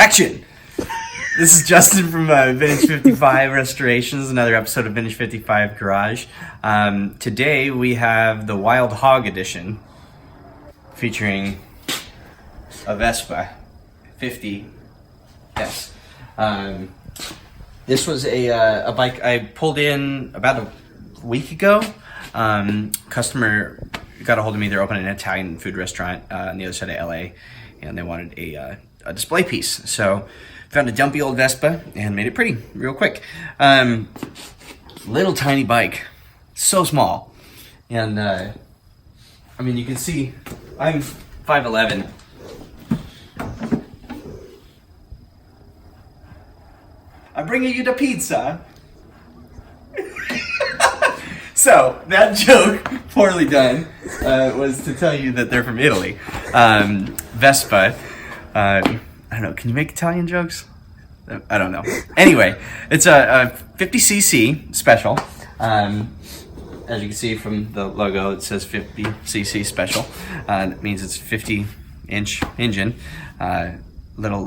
Action! This is Justin from Vintage 55 Restorations, another episode of Vintage 55 Garage. Today we have the Wild Hog Edition featuring a Vespa 50. Yes. This was a bike I pulled in about a week ago. Customer got a hold of me. They're opening an Italian food restaurant on the other side of LA, and they wanted a display piece. So found a dumpy old Vespa and made it pretty real quick. Little tiny bike, so small. And I mean, you can see I'm 5'11". I'm bringing you the pizza. So that joke, poorly done, was to tell you that they're from Italy. Vespa. I don't know. Can you make Italian jokes? I don't know. Anyway, it's a 50cc special. As you can see from the logo, it says 50cc special. That means it's 50-inch engine. Little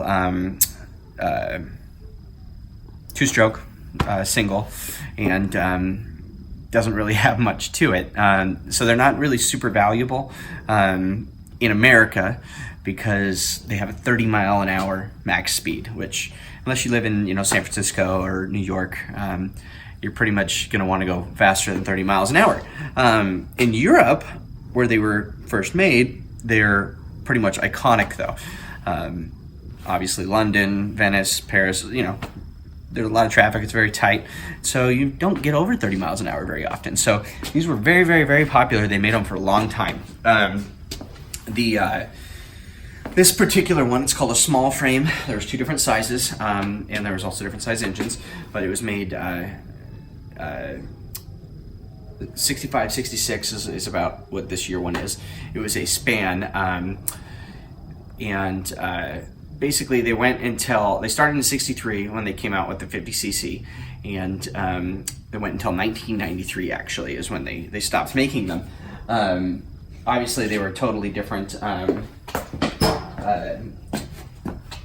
two-stroke single, and doesn't really have much to it. So they're not really super valuable in America, because they have a 30-mile-an-hour max speed, which, unless you live in San Francisco or New York, you're pretty much going to want to go faster than 30 miles an hour. In Europe, where they were first made, they're pretty much iconic, though. Obviously, London, Venice, Paris, there's a lot of traffic. It's very tight, so you don't get over 30 miles an hour very often. So these were very, very, very popular. They made them for a long time. This particular one, it's called a small frame. There was two different sizes, and there was also different size engines, but it was made 65, 66 is about what this year one is. It was a span, and basically they started in 63 when they came out with the 50cc, and they went until 1993 actually is when they stopped making them. Obviously they were a totally different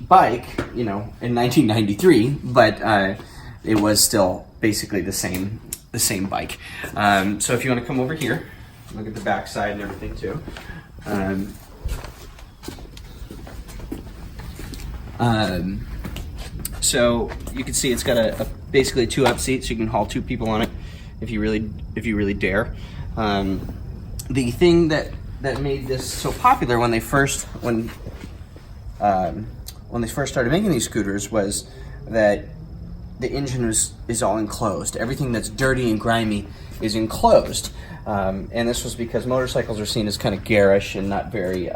bike, in 1993, but it was still basically the same bike. So if you want to come over here, look at the back side and everything too. So you can see it's got basically a two-up seat, so you can haul two people on it if you really dare. The thing that made this so popular when they first started making these scooters was that the engine is all enclosed. Everything that's dirty and grimy is enclosed, and this was because motorcycles are seen as kind of garish and not very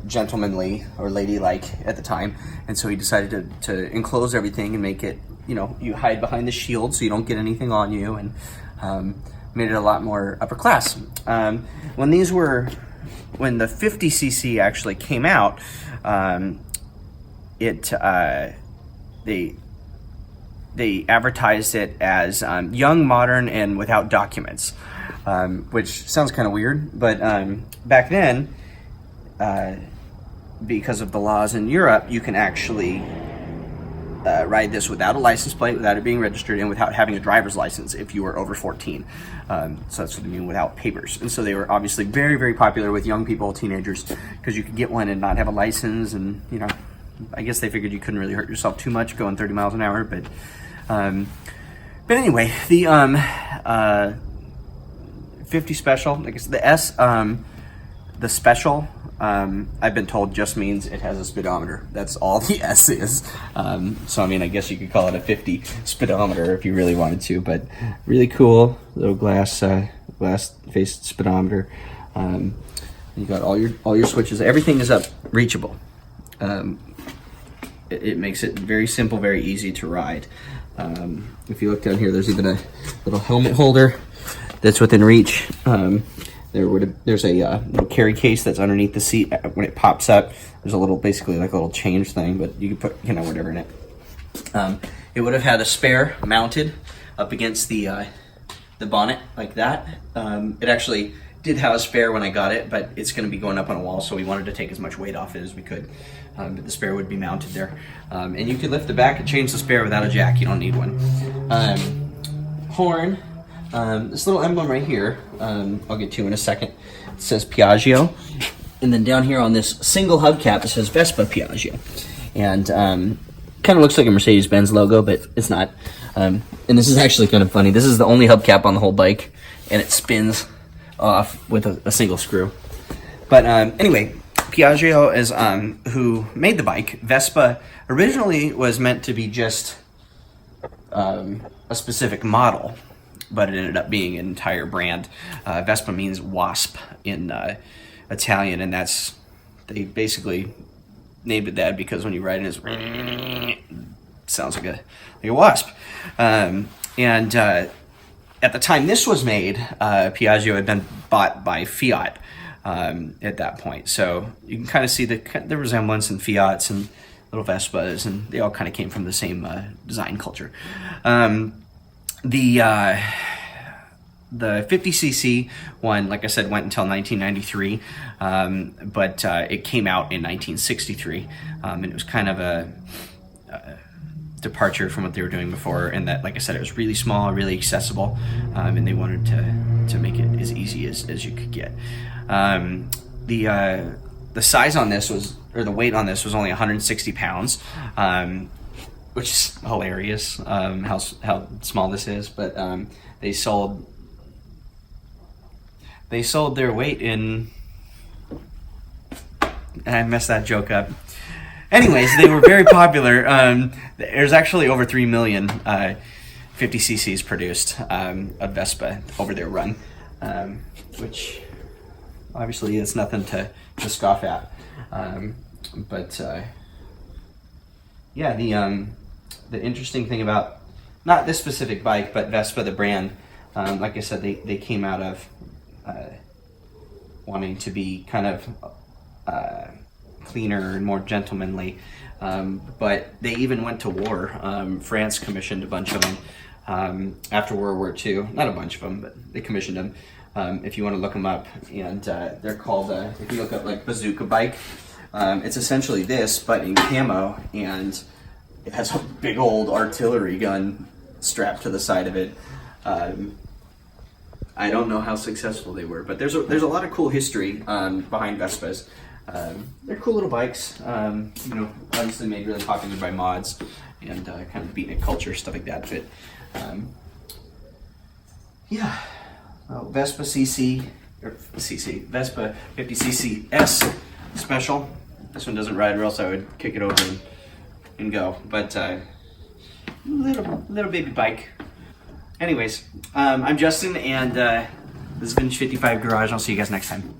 gentlemanly or ladylike at the time, and so he decided to enclose everything and make it, you hide behind the shield so you don't get anything on you, and made it a lot more upper class. When the 50cc actually came out, they advertised it as young, modern, and without documents, which sounds kind of weird, but back then, because of the laws in Europe, you can actually ride this without a license plate, without it being registered, and without having a driver's license if you were over 14. So that's what I mean, without papers. And so they were obviously very, very popular with young people, teenagers, because you could get one and not have a license, and I guess they figured you couldn't really hurt yourself too much going 30 miles an hour. But anyway, the 50 special, I guess the S, the special, I've been told just means it has a speedometer. That's all the S is. So I mean, I guess you could call it a 50 speedometer if you really wanted to, but really cool little glass faced speedometer. You got all your switches. Everything is up reachable. It makes it very simple, very easy to ride. If you look down here, there's even a little helmet holder that's within reach. There's a little carry case that's underneath the seat. When it pops up, there's a little, basically like a little change thing, but you can put whatever in it. It would have had a spare mounted up against the bonnet like that. It actually did have a spare when I got it, but it's going to be going up on a wall, so we wanted to take as much weight off it as we could. But the spare would be mounted there. And you could lift the back and change the spare without a jack. You don't need one. Horn. This little emblem right here, I'll get to in a second. It says Piaggio. And then down here on this single hubcap, it says Vespa Piaggio. And kind of looks like a Mercedes-Benz logo, but it's not. And this is actually kind of funny. This is the only hubcap on the whole bike, and it spins off with a single screw. But anyway, Piaggio is who made the bike. Vespa originally was meant to be just a specific model, but it ended up being an entire brand. Vespa means wasp in Italian, and they basically named it that because when you ride it, it sounds like a wasp. At the time this was made, Piaggio had been bought by Fiat at that point. So you can kind of see the resemblance in Fiats and little Vespas, and they all kind of came from the same design culture. The 50cc one, like I said, went until 1993, but it came out in 1963, and it was kind of a departure from what they were doing before, and that, like I said, it was really small, really accessible, and they wanted to make it as easy as you could get. The size on this was, or the weight on this was only 160 pounds, which is hilarious, how small this is, but they sold their weight in, I messed that joke up. Anyways, they were very popular. There's actually over 3 million 50cc's produced of Vespa over their run, which obviously is nothing to scoff at. Yeah, the interesting thing about, not this specific bike, but Vespa, the brand, like I said, they came out of wanting to be kind of cleaner and more gentlemanly, but they even went to war. France commissioned a bunch of them after World War II. Not a bunch of them, but they commissioned them. If you want to look them up, and they're called, if you look up like bazooka bike, it's essentially this, but in camo, and it has a big old artillery gun strapped to the side of it. I don't know how successful they were, but there's a lot of cool history behind Vespas. They're cool little bikes, obviously made really popular by mods and kind of beatnik culture, stuff like that. But yeah, Vespa Vespa 50cc S special. This one doesn't ride, or else I would kick it over and go. But little baby bike. Anyways, I'm Justin, and this is Vintage 55 Garage. I'll see you guys next time.